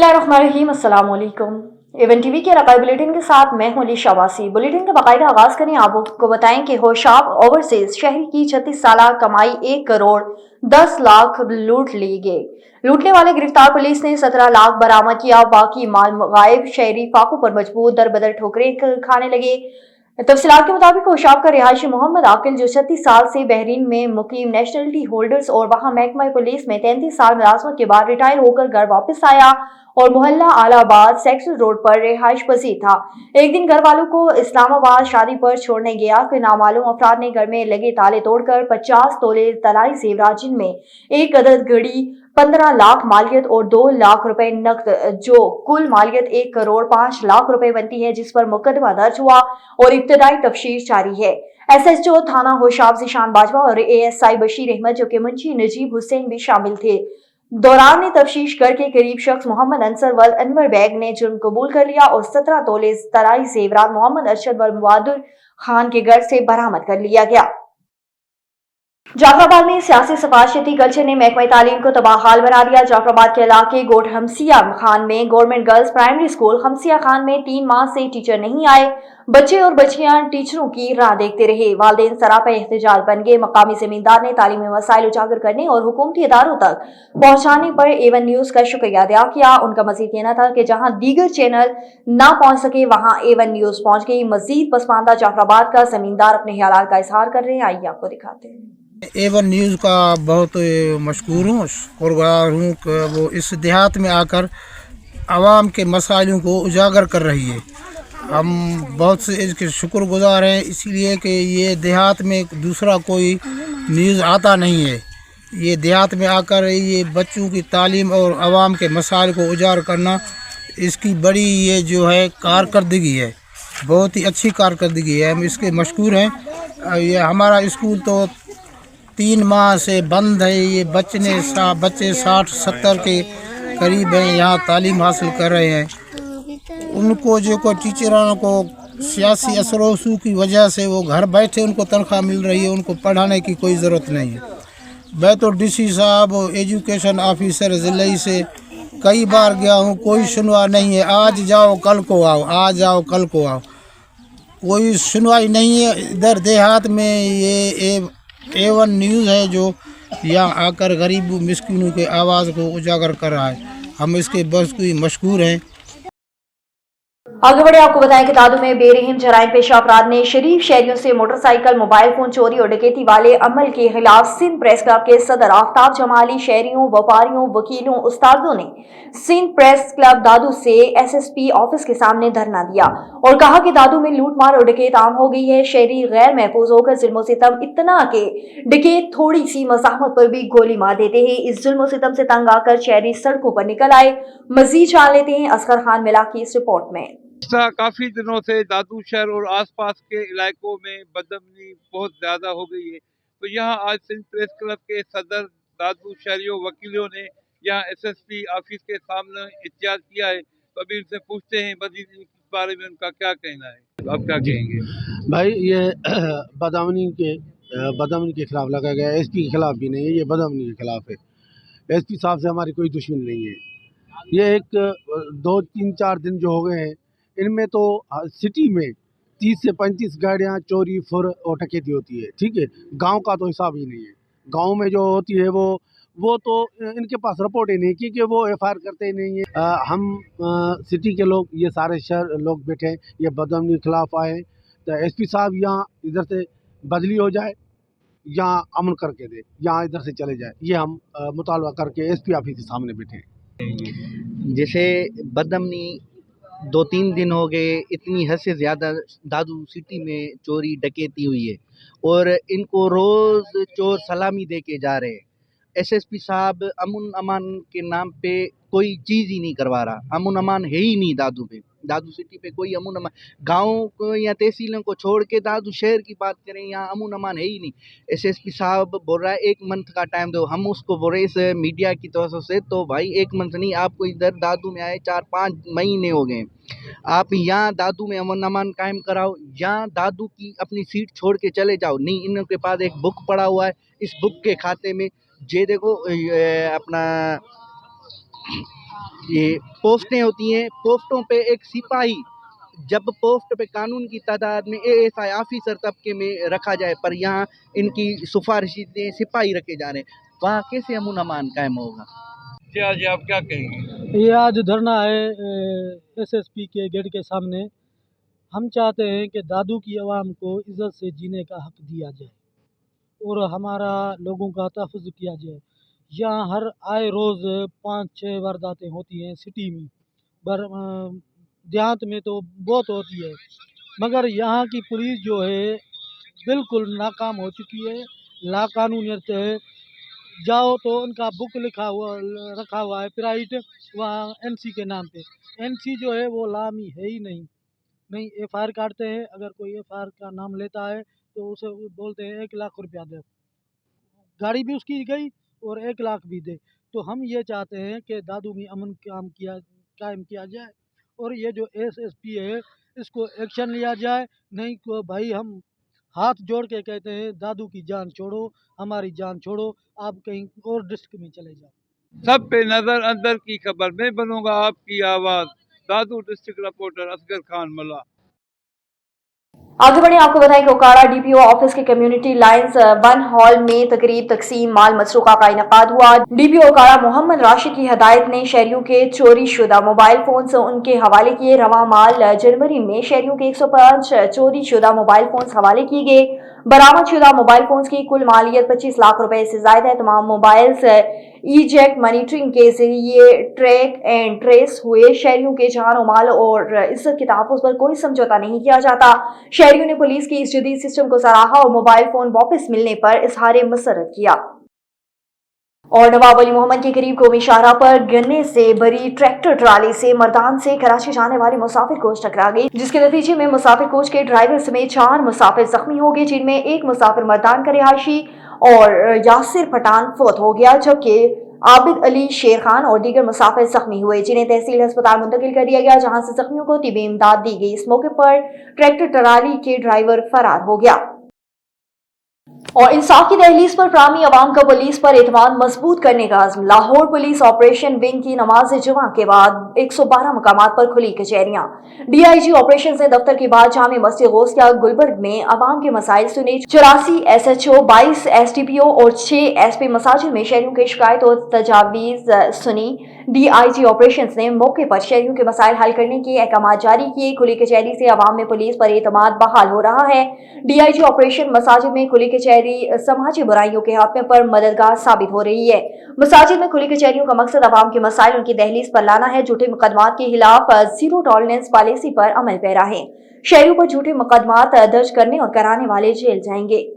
बिस्मिल्लाहिर्रहमानिर्रहीम, अस्सलाम वालेकुम। एवन टीवी के रकाई बुलेटिन के साथ मैं हूं अली शवासी। बुलेटिन का बाकायदा आगाज करें। आपको बताएं कि होशाब ओवरसीज शहर की 36 साल कमाई 1 करोड़ 10 लाख लूट ली गई। लूटने वाले गिरफ्तार। पुलिस ने 17 लाख बरामद किया, बाकी माल गायब। शहरी फाकों पर मजबूर दर बदर ठोकरें खाने लगे। तफसीलात के मुताबिक होशाब का रिहायशी मोहम्मद आकिल, जो 36 साल से बहरीन में मुकीम नेशनलिटी होल्डर्स और वहां महकमा पुलिस में 33 साल मुलाजमत के बाद रिटायर होकर घर वापस आया और मोहल्ला आलाबाद सेक्टर रोड पर रिहाइश पजीर था। एक दिन घर वालों को इस्लामाबाद शादी पर छोड़ने गया कि नामालूम अफराद ने घर में लगे ताले तोड़कर 50 तोले तलाई जेवरात, जिनमें एक अदद घड़ी, 15 लाख मालियत और 2 लाख रुपए नकद, जो कुल मालियत 1 करोड़ 5 लाख रुपए बनती है, जिस पर मुकदमा दर्ज हुआ और इब्तदाई तफ्तीश जारी है। SHO थाना होशाब ज़ीशान बाजवा और ASI बशीर अहमद, जो कि मुंशी नजीब हुसैन भी शामिल थे, दौरान ने तफ्तीश करके करीब शख्स मोहम्मद अंसर वल अनवर बैग ने जुर्म कबूल कर लिया और 17 तोले तलाई जेवरात मोहम्मद अरशद वल मुवादुर खान के घर से बरामद कर लिया गया। जाफराबाद में सियासी सफारशती कल्चर ने महकमा तालीम को तबाहाल बना दिया। जाफराबाद के इलाके गोट हमसिया खान में government girls primary school Hamsiya Khan में 3 माह से टीचर नहीं आए। बच्चे और बच्चियां टीचरों की राह देखते रहे। वालिदैन सरापा एहतजाज बन गए। मकामी जमींदार ने तालीमी मसाइल उजागर करने और हुकूमती इदारों तक पहुंचाने पर A1 न्यूज का शुक्रिया अदा किया। उनका मजीद कहना था कि जहां दीगर चैनल ना पहुंच सके, वहां A1 न्यूज पहुंच गई। मजीद पसमानदा जाफराबाद का जमींदार अपने ख्याल का इजहार कर रहे हैं। आइए आपको दिखाते हैं। A1 न्यूज़ का बहुत मशकूर हूँ, शुक्रगुज़ार हूँ कि वो इस देहात में आकर आवाम के मसाइलों को उजागर कर रही है। हम बहुत से इसके शुक्रगुज़ार हैं, इसीलिए कि ये देहात में दूसरा कोई न्यूज़ आता नहीं है। ये देहात में आकर ये बच्चों की तालीम और आवाम के मसाइल को उजागर करना, इसकी बड़ी ये जो है कारकर्दगी है, बहुत ही अच्छी कारकर्दगी है। हम इसके मशकूर हैं। ये हमारा स्कूल तो 3 माह से बंद है। ये बच्चे 60-70 के करीब हैं, यहाँ तालीम हासिल कर रहे हैं। उनको जो को टीचरों को सियासी असर वसू की वजह से वो घर बैठे उनको तनख्वाह मिल रही है, उनको पढ़ाने की कोई ज़रूरत नहीं है। मैं तो DC साहब एजुकेशन ऑफिसर ज़िले से कई बार गया हूँ, कोई सुनवाई नहीं है। आज जाओ कल को आओ, आज जाओ कल को आओ, कोई सुनवाई नहीं है। इधर देहात में ये A1 न्यूज़ है जो यहाँ आकर गरीब मिस्किनों के आवाज़ को उजागर कर रहा है। हम इसके बस कोई मशहूर हैं। आगे बढ़े, आपको बताएं कि दादू में बेरहम जराइम पेशा अफराद ने शरीफ शहरियों से मोटरसाइकिल, मोबाइल फोन चोरी और डकैती वाले अमल के खिलाफ सिंध प्रेस क्लब के सदर आफ्ताब जमाली, शहरियों, व्यापारियों, वकीलों, उस्तादों ने सिंध प्रेस क्लब दादू से SSP ऑफिस के सामने धरना दिया और कहा कि दादू में लूट मार और डकैत आम हो गई है। शहरी गैर महफूज होकर जुल्म सितम, इतना के डकैत थोड़ी सी मज़ाहमत पर भी गोली मार देते हैं। इस जुल्म सितम से तंग आकर शहरी सड़कों पर निकल आए। मजीद जान लेते हैं असगर खान मिला की इस रिपोर्ट में। काफ़ी दिनों से दादू शहर और आसपास के इलाकों में बदअमनी बहुत ज़्यादा हो गई है, तो यहाँ आज सिंध प्रेस क्लब के सदर दादू शहरियों वकीलों ने यहाँ SSP ऑफिस के सामने एहतजाज किया है। तो अभी उनसे पूछते हैं मजीद इस बारे में उनका क्या कहना है। आप क्या कहेंगे भाई? ये बदअमनी के खिलाफ लगा गया, SP के खिलाफ भी नहीं है, ये बदअमनी के खिलाफ है। SP साहब से हमारी कोई दुश्मनी नहीं है। ये एक 2-3-4 दिन जो हो गए हैं, इनमें तो सिटी में 30 से 35 गाड़ियाँ चोरी फुर और डकैती होती है। ठीक है, गांव का तो हिसाब ही नहीं है। गांव में जो होती है वो तो इनके पास रिपोर्ट ही नहीं, क्योंकि वो FIR करते ही नहीं है। हम सिटी के लोग, ये सारे शहर लोग बैठे हैं, ये बदअमनी के खिलाफ आए हैं। तो SP साहब यहाँ इधर से बदली हो जाए, यहाँ अमन करके दे, यहाँ इधर से चले जाए, ये हम मुतालबा करके SP ऑफिस के सामने बैठे हैं। जैसे बदअमनी 2-3 दिन हो गए, इतनी हद से ज़्यादा दादू सिटी में चोरी डकैती हुई है और इनको रोज़ चोर सलामी दे के जा रहे हैं। SSP साहब अमन अमान के नाम पे कोई चीज़ ही नहीं करवा रहा। अमन अमान है ही नहीं दादू पे, दादू सिटी पे कोई अमन अमान, गाँव को या तहसीलों को छोड़ के दादू शहर की बात करें, यहाँ अमन अमान है ही नहीं। SSP साहब बोल रहा है 1 मंथ का टाइम दो। हम उसको बोल रहे इस मीडिया की तरफ से, तो भाई 1 मंथ नहीं, आपको इधर दादू में आए 4-5 महीने हो गए। आप यहाँ दादू में अमन अमान कायम कराओ, यहाँ दादू की अपनी सीट छोड़ के चले जाओ। नहीं, इनके पास एक बुक पड़ा हुआ है, इस बुक के खाते में ये देखो अपना یہ پوسٹیں ہوتی ہیں، پوسٹوں پہ ایک سپاہی، جب پوسٹ پہ قانون کی تعداد میں ASI آفیسر طبقے میں رکھا جائے، پر یہاں ان کی سفارشی سپاہی رکھے جا رہے ہیں، وہاں کیسے امن امان قائم ہوگا؟ جی آپ کیا کہیں گے؟ یہ آج دھرنا ہے SSP کے گیٹ کے سامنے. ہم چاہتے ہیں کہ دادو کی عوام کو عزت سے جینے کا حق دیا جائے اور ہمارا لوگوں کا تحفظ کیا جائے. یہاں ہر آئے روز 5-6 وارداتیں ہوتی ہیں سٹی میں، دیہات میں تو بہت ہوتی ہے، مگر یہاں کی پولیس جو ہے بالکل ناکام ہو چکی ہے، لا قانونیت ہے. جاؤ تو ان کا بک رکھا ہوا ہے پرائٹ وہاں NC کے نام پہ. NC جو ہے وہ لامی ہے ہی نہیں FIR کاٹتے ہیں. اگر کوئی FIR کا نام لیتا ہے تو اسے بولتے ہیں 1 لاکھ روپیہ دے، گاڑی بھی اس کی گئی اور 1 لاکھ بھی دے. تو ہم یہ چاہتے ہیں کہ دادو میں امن قائم کیا جائے اور یہ جو SSP ہے اس کو ایکشن لیا جائے. نہیں تو بھائی ہم ہاتھ جوڑ کے کہتے ہیں دادو کی جان چھوڑو، ہماری جان چھوڑو، آپ کہیں اور ڈسٹرکٹ میں چلے جاؤ. سب پہ نظر اندر کی خبر، میں بنوں گا آپ کی آواز. دادو ڈسٹرکٹ رپورٹر اصغر خان ملا. آگے بڑھیں، آپ کو بتائیں کہ اوکاڑا DPO آفس کے کمیونٹی لائنز 1 ہال میں تقریب تقسیم مال مسروقہ کا انعقاد ہوا. DPO اوکاڑا محمد راشد کی ہدایت نے شہریوں کے چوری شدہ موبائل فونز ان کے حوالے کیے. رواں مال جنوری میں شہریوں کے 105 چوری شدہ موبائل فونز حوالے کیے گئے. برآمد شدہ موبائل فونز کی کل مالیت 25 لاکھ روپے سے زائد ہے. تمام موبائلز ایجیکٹ مانیٹرنگ کے ذریعے ٹریک اینڈ ٹریس ہوئے. شہریوں کے جان و مال اور عزت کے تحفظ پر کوئی سمجھوتہ نہیں کیا جاتا. شہریوں نے پولیس کی اس جدید سسٹم کو سراہا اور موبائل فون واپس ملنے پر اظہار مسرت کیا. اور نواب علی محمد کے قریب قومی شاہراہ پر گنے سے بھری ٹریکٹر ٹرالی سے مردان سے کراچی جانے والی مسافر کوچ ٹکرا گئی، جس کے نتیجے میں مسافر کوچ کے ڈرائیور سمیت 4 مسافر زخمی ہو گئے، جن میں ایک مسافر مردان کا رہائشی اور یاسر پٹھان فوت ہو گیا، جبکہ عابد علی شیر خان اور دیگر مسافر زخمی ہوئے، جنہیں تحصیل ہسپتال منتقل کر دیا گیا، جہاں سے زخمیوں کو طبی امداد دی گئی. اس موقع پر ٹریکٹر ٹرالی کے ڈرائیور فرار ہو گیا. اور انصاف کی دہلیز پر فراہمی عوام کا پولیس پر اعتماد مضبوط کرنے کا عزم. لاہور پولیس آپریشن ونگ کی نماز جمعہ کے بعد 112 مقامات پر کھلی کچہریاں. DIG آپریشنز نے دفتر کے بعد جامع مسجد غوثیہ گلبرگ میں عوام کے مسائل سنے. 84 SHO، 22 SDPO اور 6 SP مساجد میں شہریوں کے شکایت اور تجاویز سنی. DIG آپریشنز نے موقع پر شہریوں کے مسائل حل کرنے کے احکامات جاری کیے. کھلی کچہری سے عوام میں پولیس پر اعتماد بحال ہو رہا ہے. DIG آپریشن مساجد میں کھلی کچہری سماجی برائیوں کے خاتمے پر مددگار ثابت ہو رہی ہے. مساجد میں کھلی کچہریوں کا مقصد عوام کے مسائل ان کی دہلیز پر لانا ہے. جھوٹے مقدمات کے خلاف زیرو ٹالرنس پالیسی پر عمل پیرا ہے. شہریوں پر جھوٹے مقدمات درج کرنے اور کرانے والے جیل جائیں گے.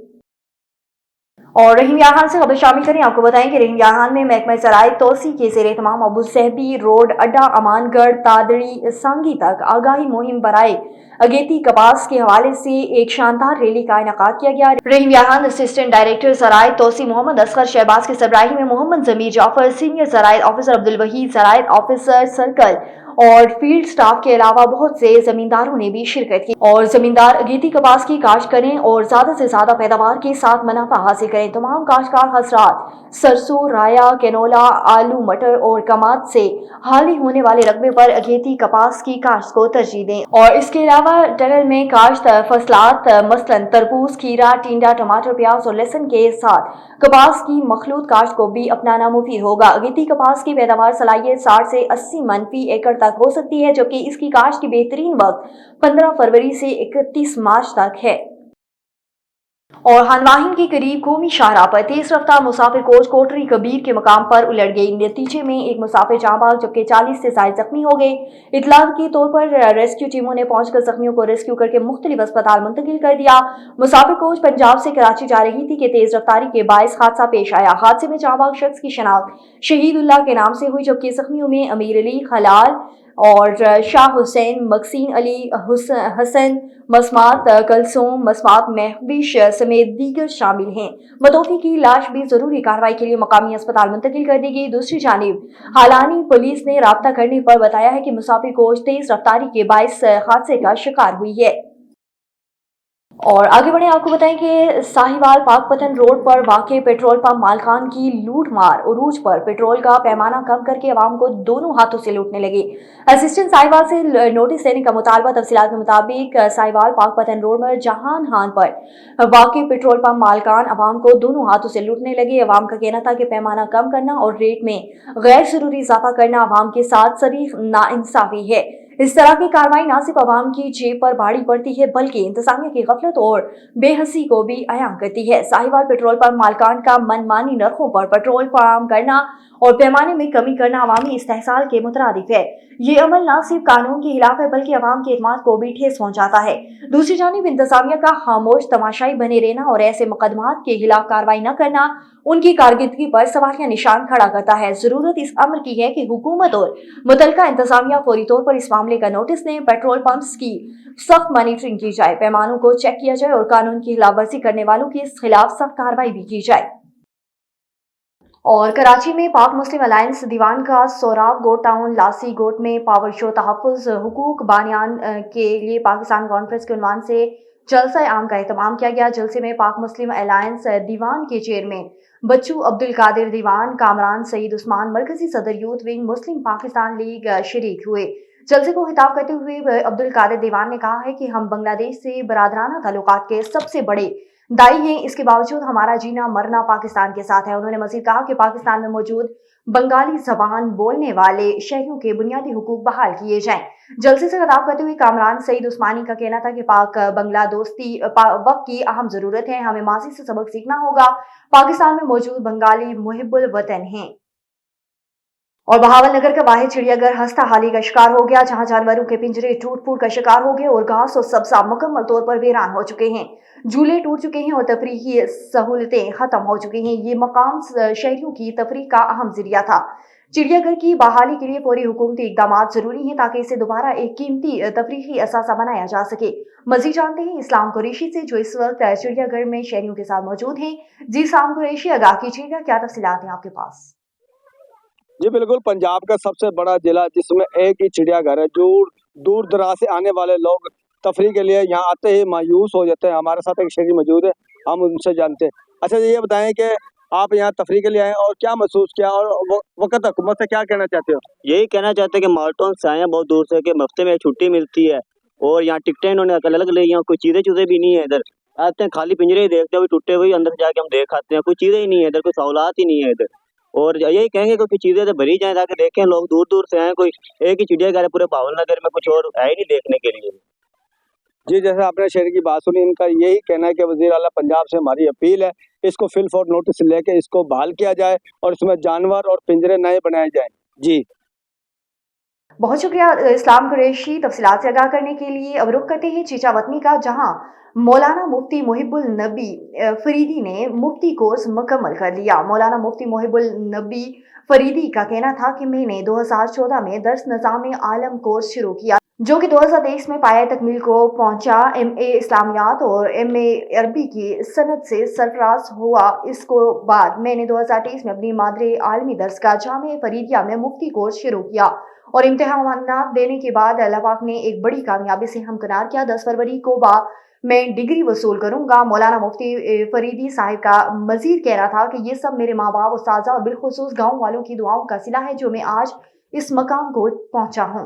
اور رحیم یارحان سے خبر شامل کریں. آپ کو بتائیں کہ رحیم یارحان میں محکمہ زراعی توسیع کے زیر اہتمام ابو ظہبی روڈ اڈا امان گڑھ تادڑی سانگی تک آگاہی مہم برائے اگیتی کپاس کے حوالے سے ایک شاندار ریلی کا انعقاد کیا گیا. رحیم یارحان اسسٹنٹ ڈائریکٹر زراعی توسیع محمد اصغر شہباز کی سربراہی میں محمد ضمیر جعفر سینئر زراعی آفیسر عبدالوحید زراعی آفیسر سرکل اور فیلڈ سٹاف کے علاوہ بہت سے زمینداروں نے بھی شرکت کی. اور زمیندار اگیتی کپاس کی کاشت کریں اور زیادہ سے زیادہ پیداوار کے ساتھ منافع حاصل کریں. تمام کاشتکار حضرات سرسوں، رایا، کینولا، آلو، مٹر اور کماد سے حالی ہونے والے رقبے پر اگیتی کپاس کی کاشت کو ترجیح دیں. اور اس کے علاوہ ٹنل میں کاشت فصلات مثلاً تربوز، کھیرا، ٹینڈا، ٹماٹر، پیاز اور لہسن کے ساتھ کپاس کی مخلوط کاشت کو بھی اپنانا مفید ہوگا. اگیتی کپاس کی پیداوار صلاحیت 60 سے 80 من فی ایکڑ تک ہو سکتی ہے، جبکہ اس کی کاشت کی بہترین وقت 15 فروری سے 31 مارچ تک ہے. اور ہنواہن کے قریب قومی شاہراہ پر تیز رفتار مسافر کوچ کوٹری کبیر کے مقام پر الٹ گئی. نتیجے میں ایک مسافر جاں بحق جبکہ 40 سے زائد زخمی ہو گئے. اطلاع کے طور پر ریسکیو ٹیموں نے پہنچ کر زخمیوں کو ریسکیو کر کے مختلف اسپتال منتقل کر دیا. مسافر کوچ پنجاب سے کراچی جا رہی تھی کہ تیز رفتاری کے باعث حادثہ پیش آیا. حادثے میں جاں بحق شخص کی شناخت شہید اللہ کے نام سے ہوئی، جبکہ زخمیوں میں امیر علی خلال اور شاہ حسین، مکسین علی، حسن مسمات، کلثوم مسمات، مہوش سمیت دیگر شامل ہیں. متوفی کی لاش بھی ضروری کارروائی کے لیے مقامی اسپتال منتقل کر دی گئی. دوسری جانب حالانی پولیس نے رابطہ کرنے پر بتایا ہے کہ مسافر کوچ تیز رفتاری کے باعث حادثے کا شکار ہوئی ہے. और आगे बढ़े आपको बताएं कि साहिवाल पाकपतन रोड पर वाक़ पेट्रोल पंप मालकान की लूट मार उरूज पर पेट्रोल का पैमाना कम करके अवाम को दोनों हाथों से लूटने लगे। असिस्टेंट साहिवाल से नोटिस देने का मुतालबा। तफसीलात के मुताबिक साहिवाल पाकपतन रोड पर जहान हान पर वाक़ पेट्रोल पंप मालकान अवाम को दोनों हाथों से लूटने लगे। अवाम का कहना था कि पैमाना कम करना और रेट में गैर जरूरी इजाफा करना अवाम के साथ सरीख नाइंसाफी है। इस तरह की कार्रवाई न सिर्फ अवाम की जेब पर भारी पड़ती है बल्कि इंतजामिया की गफलत और बेहसी को भी अयां करती है। साहिवाल पेट्रोल पंप मालकान का मनमानी नरखों पर पेट्रोल फराहम करना और पैमाने में कमी करना अवामी इस्तेहसाल के मुतरादिफ है। ये अमल न सिर्फ कानून के खिलाफ है बल्कि अवाम के एतमाद को भी ठेस पहुंचाता है। दूसरी जानिब इंतजामिया का खामोश तमाशाई बने रहना और ऐसे मुकदमात के खिलाफ कार्रवाई न करना उनकी कारकर्दगी पर सवालिया निशान खड़ा करता है। जरूरत इस अमर की है कि हुकूमत और मुतलका इंतजामिया फौरी तौर पर इस मामले का नोटिस दें, पेट्रोल पंप्स की सख्त मॉनिटरिंग की जाए, पैमानों को चेक किया जाए और कानून की खिलाफवर्जी करने वालों के खिलाफ सख्त कार्रवाई भी की जाए। और कराची में पाक मुस्लिम अलायंस दीवान का सोराब गोट टाउन लासी गोट में पावर शो तहफ़्फ़ुज़ हुकूक बानियान के लिए पाकिस्तान कॉन्फ्रेंस के उन्वान से जलसा आम का एहतमाम किया गया। जलसे में पाक मुस्लिम अलायंस दीवान के चेयरमैन बच्चू अब्दुल कादिर दीवान, कामरान सईद उस्मान, मरकजी सदर यूथ विंग मुस्लिम पाकिस्तान लीग शरीक हुए। जलसे को खिताब करते हुए अब्दुल कादिर दीवान ने कहा है कि हम बांग्लादेश से बरादराना ताल्लुकात के सबसे बड़े दाई हैं, इसके बावजूद हमारा जीना मरना पाकिस्तान के साथ है। उन्होंने मजीद कहा कि पाकिस्तान में मौजूद बंगाली जबान बोलने वाले शहरियों के बुनियादी हुकूक बहाल किए जाएं। जलसे से खिताब करते हुए कामरान सईद उस्मानी का कहना था कि पाक बंगला दोस्ती वक्त की अहम जरूरत है, हमें माजी से सबक सीखना होगा। पाकिस्तान में मौजूद बंगाली मुहिब्बुल वतन हैं। और बहावल नगर का वाहिद चिड़ियाघर हस्ता हाली का शिकार हो गया, जहां जानवरों के पिंजरे टूट फूट का शिकार हो गए और घास और सब्जा मुकम्मल तौर पर वीरान हो चुके हैं। झूले टूट चुके हैं और तफरीही सहूलतें खत्म हो चुकी हैं। ये मकाम शहरियों की तफरीह का अहम जरिया था। चिड़ियाघर की बहाली के लिए पूरी हुकूमती इकदाम जरूरी हैं ताकि इसे दोबारा एक कीमती तफरीही असासा बनाया जा सके। मजीद जानते हैं इस्लाम कुरैशी से, जो इस वक्त चिड़ियाघर में शहरियों के साथ मौजूद हैं। जी इस्लाम कुरैशी, आगाह कीजिएगा, क्या तफसीलात हैं आपके पास? जी बिल्कुल, पंजाब का सबसे बड़ा जिला जिसमें एक ही चिड़ियाघर है। जो दूर दराज से आने वाले लोग तफरी के लिए यहाँ आते ही मायूस हो जाते हैं। हमारे साथ एक शहरी मौजूद है, हम उनसे जानते हैं। अच्छा, ये बताएं कि आप यहाँ तफरी के लिए आए और क्या महसूस किया और वक्त हुकूमत से क्या कहना चाहते हो? यही कहना चाहते हैं कि माल्टोन से आए हैं बहुत दूर से, कि हफ्ते में छुट्टी मिलती है और यहाँ टिकटें इन्होंने अलग अलग ली हैं। कोई चीज़ें भी नहीं है इधर। आते हैं खाली पिंजरे ही देखते हैं, टूटे हुए अंदर जाके हम देख आते हैं। कोई चीज़ें ही नहीं है इधर, कोई सहूलत ही नहीं है इधर। और यही कहेंगे कि चीज़ें तो भरी जाएं ताकि देखें लोग दूर दूर से आए। कोई एक ही चिड़ियाघर है पूरे भावल नगर में, कुछ और है ही नहीं देखने के लिए। जी, जैसे आपने शहर की बात सुनी, इनका यही कहना है कि वज़ीर आला पंजाब से हमारी अपील है, इसको फिल फॉर नोटिस लेके इसको बहाल किया जाए और इसमें जानवर और पिंजरे नए बनाए जाएं। जी बहुत शुक्रिया इस्लाम कुरैशी तफसीलात से आगाह करने के लिए। अब रुख करते हैं चीचा वतनी का, जहां मौलाना मुफ्ती मुहिब्बुल नबी फरीदी ने मुफ्ती कोर्स मुकम्मल कर लिया। मौलाना मुफ्ती मुहिब्बुल नबी फरीदी का कहना था कि मैंने 2014 में दर्स निज़ाम आलम कोर्स शुरू किया, जो कि 2023 में पाया तकमील को पहुंचा। MA इस्लामियात और MA अरबी की सनद से सरफराज हुआ। इसको बाद मैंने 2023 में अपनी मादरे आलमी दरसगाह जामे फरीदिया में मुफ्ती कोर्स शुरू किया और इम्तिहानात देने के बाद अल्लाह पाक ने एक बड़ी कामयाबी से हमकिनार किया। 10 फरवरी को मैं डिग्री वसूल करूंगा। मौलाना मुफ्ती फरीदी साहिब का मजीद कहना था कि ये सब मेरे माँ बाप, उस्ताज़ा और बिलखुसूस गाँव वालों की दुआओं का सिला है जो मैं आज इस मकाम को पहुंचा हूँ।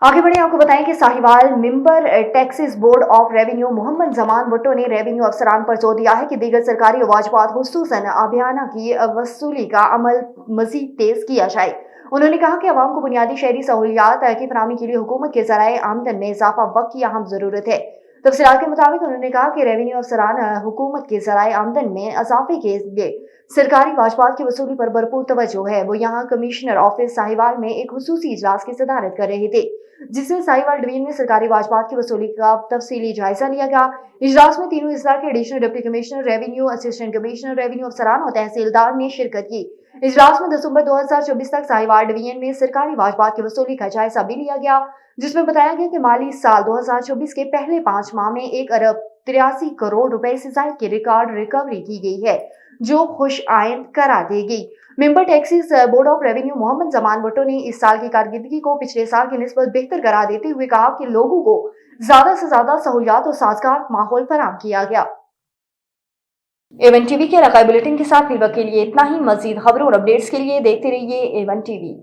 आगे बढ़े, आपको बताएं कि Sahiwal member taxes board of revenue Mohammad Zaman Bhutto ने रेवेन्यू अफसरान पर जोर दिया है कि दीगर सरकारी वाजबात खुसूसन अभियाना की वसूली का अमल मजीद तेज किया जाए। उन्होंने कहा कि अवाम को बुनियादी शहरी सहूलियात की फराहमी के लिए हुकूमत के ज़राए आमदन में इजाफा वक्त की अहम जरूरत है। तफसीलात के मुताबिक उन्होंने कहा कि रेवेन्यू अफसरान हुकूमत के ज़राए आमदन में इजाफे के लिए सरकारी वाजबात की वसूली पर भरपूर तवज्जो है। वो यहाँ कमिश्नर ऑफिस साहिवाल में एक खुसूसी इजलास की सदारत कर रहे थे, जिसमें साहिवाल डिवीजन में सरकारी वाजबात की वसूली का तफसीली जायजा लिया गया। इजलास में तीनों अजला के additional deputy commissioner revenue, assistant commissioner revenue अफसरान और तहसीलदार ने शिरकत की। इजलास में दिसंबर 2024 तक साहिवाल डिवीजन में सरकारी वाजबात की वसूली का जायजा भी लिया गया, जिसमें बताया गया कि माली साल 2024 के पहले 5 माह में 1 अरब 83 करोड़ रुपए से ज्यादा की रिकॉर्ड रिकवरी की गई है, जो खुश आइंद करार देगी। Member taxes board of revenue Mohammad Zaman Bhutto ने इस साल की कारकर्दगी को पिछले साल की निस्बत बेहतर करार देते हुए कहा कि लोगों को ज्यादा से ज्यादा सहूलियात और साजगार माहौल फराहम किया गया। A1 टीवी के इलाकाई बुलेटिन के साथ फिर वक्त के लिए इतना ही। मजीद खबरों और अपडेट्स के लिए देखते रहिए A1 टीवी।